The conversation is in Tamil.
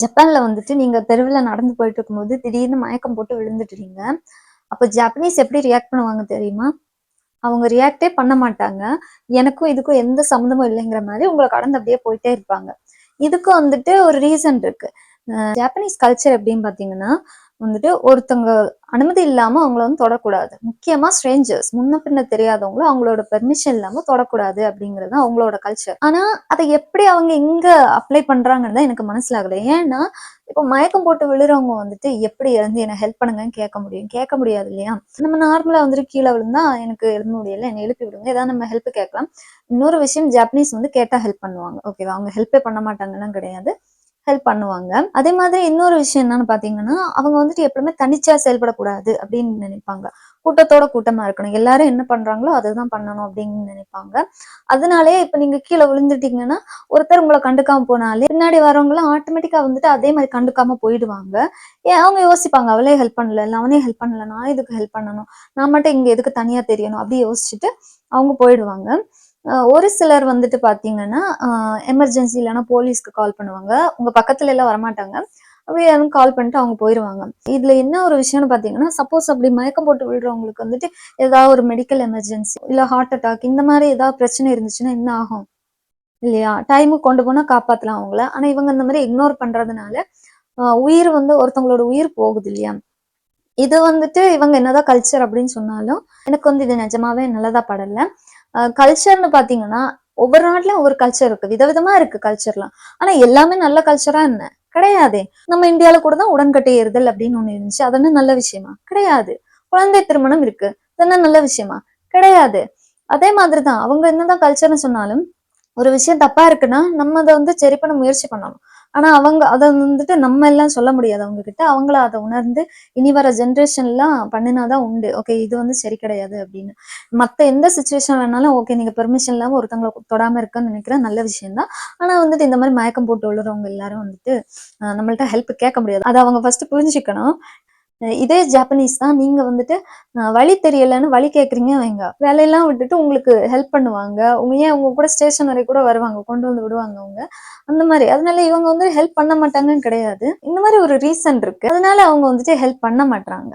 ஜப்பான்ல வந்துட்டு நீங்க தெருவுல நடந்து போயிட்டு இருக்கும்போது, திடீர்னு மயக்கம் போட்டு விழுந்துட்டீங்க. அப்ப ஜாப்பனீஸ் எப்படி ரியாக்ட் பண்ணுவாங்க தெரியுமா? அவங்க ரியாக்ட்டே பண்ண மாட்டாங்க. எனக்கும் இதுக்கும் எந்த சம்மந்தமும் இல்லைங்கிற மாரி உங்கள கடந்து அப்படியே போயிட்டே இருப்பாங்க. இதுக்கு வந்துட்டு ஒரு ரீசன் இருக்கு. ஜாப்பனீஸ் கல்ச்சர் எப்படின்னு பார்த்தீங்கன்னா, வந்துட்டு ஒருத்தவங்க அனுமதி இல்லாம அவங்கள வந்து தொடக்கூடாது. முக்கியமா ஸ்ட்ரேஞ்சர்ஸ் முன்ன பின்ன தெரியாதவங்கள அவங்களோட பெர்மிஷன் இல்லாம தொடக்கூடாது அப்படிங்கிறது தான் அவங்களோட கல்ச்சர். ஆனா, அத எப்படி அவங்க இங்க அப்ளை பண்றாங்கன்னு தான் எனக்கு மனசிலாகல. ஏன்னா, இப்போ மயக்கம் போட்டு விழுறவங்க வந்துட்டு எப்படி எழுந்து என்ன ஹெல்ப் பண்ணுங்கன்னு கேட்க முடியும்? கேட்க முடியாது இல்லையா? நம்ம நார்மலா வந்துட்டு கீழ விழுந்தா, எனக்கு எழும்ப முடியல, என்ன எழுப்பி விடுங்க. ஏதாவது நம்ம ஹெல்ப் கேட்கலாம். இன்னொரு விஷயம் ஜாப்பனீஸ் வந்து கேட்டா ஹெல்ப் பண்ணுவாங்க. ஓகேவா? அவங்க ஹெல்ப்பே பண்ண மாட்டாங்கலாம் கிடையாது. ஹெல்ப் பண்ணுவாங்க. அதே மாதிரி இன்னொரு விஷயம் என்னன்னு பார்த்தீங்கன்னா, அவங்க வந்துட்டு எப்பவுமே தனிச்சா செயல்படக்கூடாது அப்படின்னு நினைப்பாங்க. கூட்டத்தோட கூட்டமா இருக்கணும். எல்லாரும் என்ன பண்றாங்களோ அததான் பண்ணணும் அப்படின்னு நினைப்பாங்க. அதனாலேயே இப்ப நீங்க கீழ விழுந்துட்டீங்கன்னா, ஒருத்தர் உங்கள கண்டுக்காம போனாலே, பின்னாடி வரவங்கலாம் ஆட்டோமேட்டிக்கா வந்துட்டு அதே மாரி கண்டுக்காம போயிடுவாங்க. ஏன் அவங்க யோசிப்பாங்க, அவளே ஹெல்ப் பண்ணல, இல்ல அவனே ஹெல்ப் பண்ணல, நான் எதுக்கு ஹெல்ப் பண்ணணும்? நான் மட்டும் இங்க எதுக்கு தனியா தெரியணும்? அப்படி யோசிச்சுட்டு அவங்க போயிடுவாங்க. ஒரு சிலர் வந்துட்டு பார்த்தீங்கன்னா, எமர்ஜென்சி இல்லன்னா போலீஸ்க்கு கால் பண்ணுவாங்க. உங்க பக்கத்துல எல்லாம் வரமாட்டாங்க. அப்படியே யாரும் கால் பண்ணிட்டு அவங்க போயிருவாங்க. இதுல என்ன ஒரு விஷயம்னு பார்த்தீங்கன்னா, சப்போஸ் அப்படி மயக்கம் போட்டு விழுறவங்களுக்கு வந்துட்டு ஏதாவது ஒரு மெடிக்கல் எமர்ஜென்சி, இல்ல ஹார்ட் அட்டாக் இந்த மாரி ஏதாவது பிரச்சனை இருந்துச்சுன்னா என்ன ஆகும்? இல்லையா? டைமுக்கு கொண்டு போனா காப்பாத்தலாம் அவங்கள. ஆனா இவங்க இந்த மாரி இக்னோர் பண்றதுனால, உயிர் வந்து ஒருத்தவங்களோட உயிர் போகுது இல்லையா? இது வந்துட்டு இவங்க என்னதான் கல்ச்சர் அப்படின்னு சொன்னாலும், எனக்கு வந்து இது நிஜமாவே நல்லதா படல. கல்ச்சர்ன்னு பார்த்தீங்கன்னா, ஒவ்வொரு நாட்டிலும் ஒவ்வொரு கல்ச்சர் இருக்கு. விதவிதமா இருக்கு கல்ச்சர்லாம். ஆனா எல்லாமே நல்ல கல்ச்சரா என்ன? கிடையாதே. நம்ம இந்தியால கூட தான் உடன்கட்டை ஏறுதல் அப்படின்னு ஒண்ணு இருந்துச்சு. அது என்ன நல்ல விஷயமா? கிடையாது. குழந்தை திருமணம் இருக்கு. அது என்ன நல்ல விஷயமா? கிடையாது. அதே மாதிரி தான். அவங்க என்னதான் கல்ச்சர்ன்னு சொன்னாலும், ஒரு விஷயம் தப்பா இருக்குன்னா, நம்ம அத வந்து சரி பண்ண முயற்சி பண்ணணும். ஆனா அவங்க அத வந்துட்டு நம்ம எல்லாம் சொல்ல முடியாது அவங்க கிட்ட. அவங்கள அத உணர்ந்து, இனி வர ஜெனரேஷன்லாம் பண்ணுனா தான் உண்டு. ஓகே இது வந்து சரி கிடையாது அப்படின்னு. மத்த எந்த சிச்சுவேஷன் வேணாலும் ஓகே நீங்க பெர்மிஷன் இல்லாம ஒருத்தவங்கள தொடாம இருக்கன்னு நினைக்கிறேன் நல்ல விஷயம் தான். ஆனா வந்துட்டு இந்த மாரி மயக்கம் போட்டு விழுறவங்க எல்லாரும் வந்துட்டு நம்மள்ட்ட ஹெல்ப் கேட்க முடியாது. அத அவங்க ஃபர்ஸ்ட் புரிஞ்சுக்கணும். இதே ஜாப்பனீஸ் தான் நீங்க வந்துட்டு வழி தெரியலன்னு வழி கேட்குறீங்கன்னு வைங்க. வேலையெல்லாம் விட்டுட்டு உங்களுக்கு ஹெல்ப் பண்ணுவாங்க. ஏன் உங்க கூட ஸ்டேஷன் வரை கூட வருவாங்க. கொண்டு வந்து விடுவாங்க அவங்க. அந்த மாரி. அதனால இவங்க வந்து ஹெல்ப் பண்ண மாட்டாங்கன்னு கிடையாது. இந்த மாரி ஒரு ரீசன் இருக்கு. அதனால அவங்க வந்துட்டு ஹெல்ப் பண்ண மாட்றாங்க.